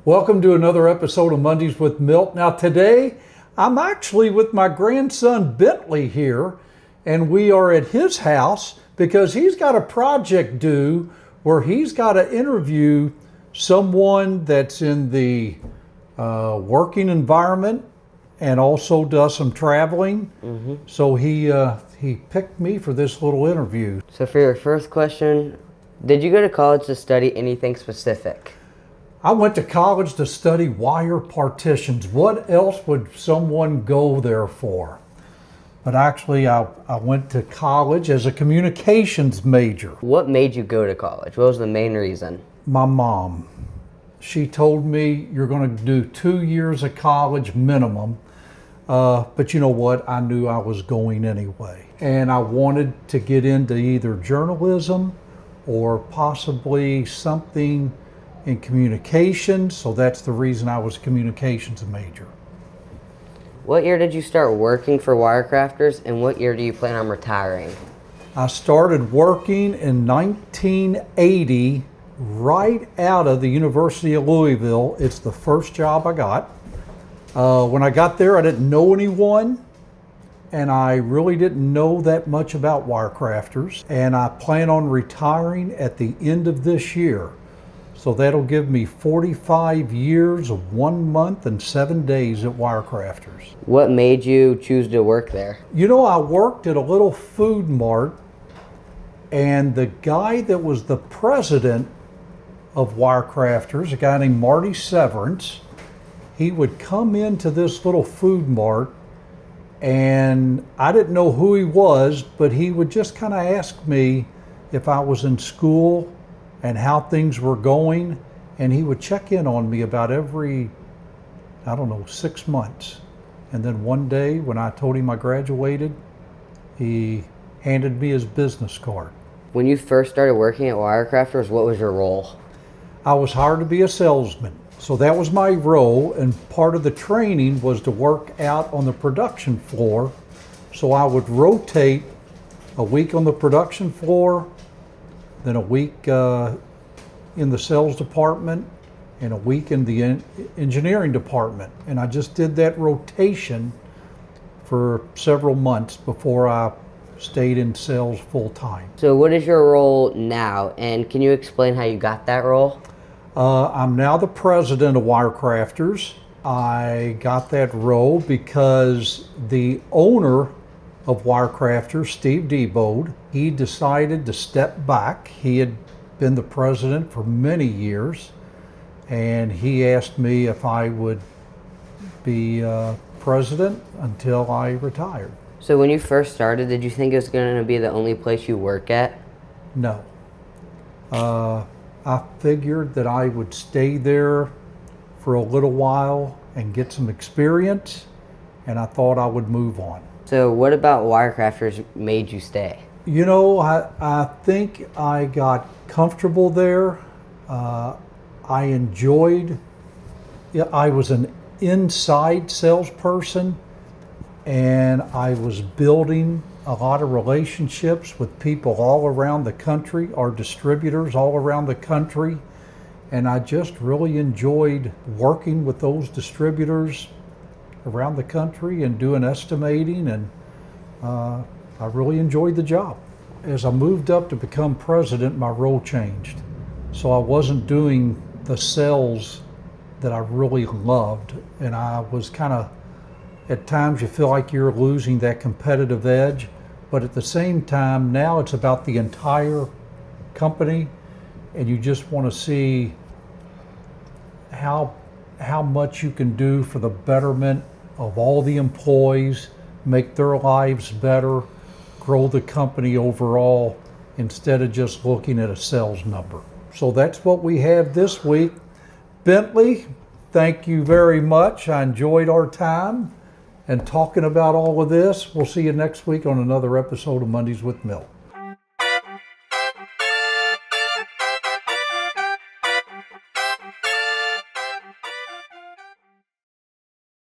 Welcome to another episode of Mondays with Milt. Now today, I'm actually with my grandson Bentley here, and we are at his house because he's got a project due where he's got to interview someone that's in the working environment and also does some traveling. So he picked me for this little interview. So for your first question, did you go to college to study anything specific? I went to college to study wire partitions. What else would someone go there for? But actually, I went to college as a communications major. What made you go to college? What was the main reason? My mom, she told me you're going to do 2 years of college minimum. But you know what? I knew I was going anyway. And I wanted to get into either journalism or possibly something in communications, so that's the reason I was a communications major. What year did you start working for Wirecrafters, and what year do you plan on retiring? I started working in 1980, right out of the University of Louisville. It's the first job I got. When I got there, I didn't know anyone, and I really didn't know that much about Wirecrafters, and I plan on retiring at the end of this year. So that'll give me 45 years of 1 month and 7 days at Wirecrafters. What made you choose to work there? You know, I worked at a little food mart, and the guy that was the president of Wirecrafters, a guy named Marty Severance, he would come into this little food mart, and I didn't know who he was, but he would just kind of ask me if I was in school and how things were going, and he would check in on me about every, 6 months. And then one day when I told him I graduated, he handed me his business card. When you first started working at Wirecrafters, what was your role? I was hired to be a salesman. So that was my role, and part of the training was to work out on the production floor. So I would rotate a week on the production floor, then a week in the sales department, and a week in the engineering department. And I just did that rotation for several months before I stayed in sales full time. So what is your role now, and can you explain how you got that role? I'm now the president of Wirecrafters. I got that role because the owner of Wirecrafters, Steve Debode, he decided to step back. He had been the president for many years, and he asked me if I would be president until I retired. So when you first started, did you think it was going to be the only place you work at? No. I figured that I would stay there for a little while and get some experience, and I thought I would move on. So what about Wirecrafters made you stay? You know, I think I got comfortable there. I enjoyed, I was an inside salesperson, and I was building a lot of relationships with people all around the country, our distributors all around the country, and I just really enjoyed working with those distributors around the country and doing estimating, and I really enjoyed the job. As I moved up to become president, my role changed. So I wasn't doing the sales that I really loved, and I was kind of, at times you feel like you're losing that competitive edge, but at the same time, now it's about the entire company, and you just want to see how much you can do for the betterment of all the employees, make their lives better, grow the company overall, instead of just looking at a sales number. So that's what we have this week. Bentley, thank you very much. I enjoyed our time and talking about all of this. We'll see you next week on another episode of Mondays with Milt.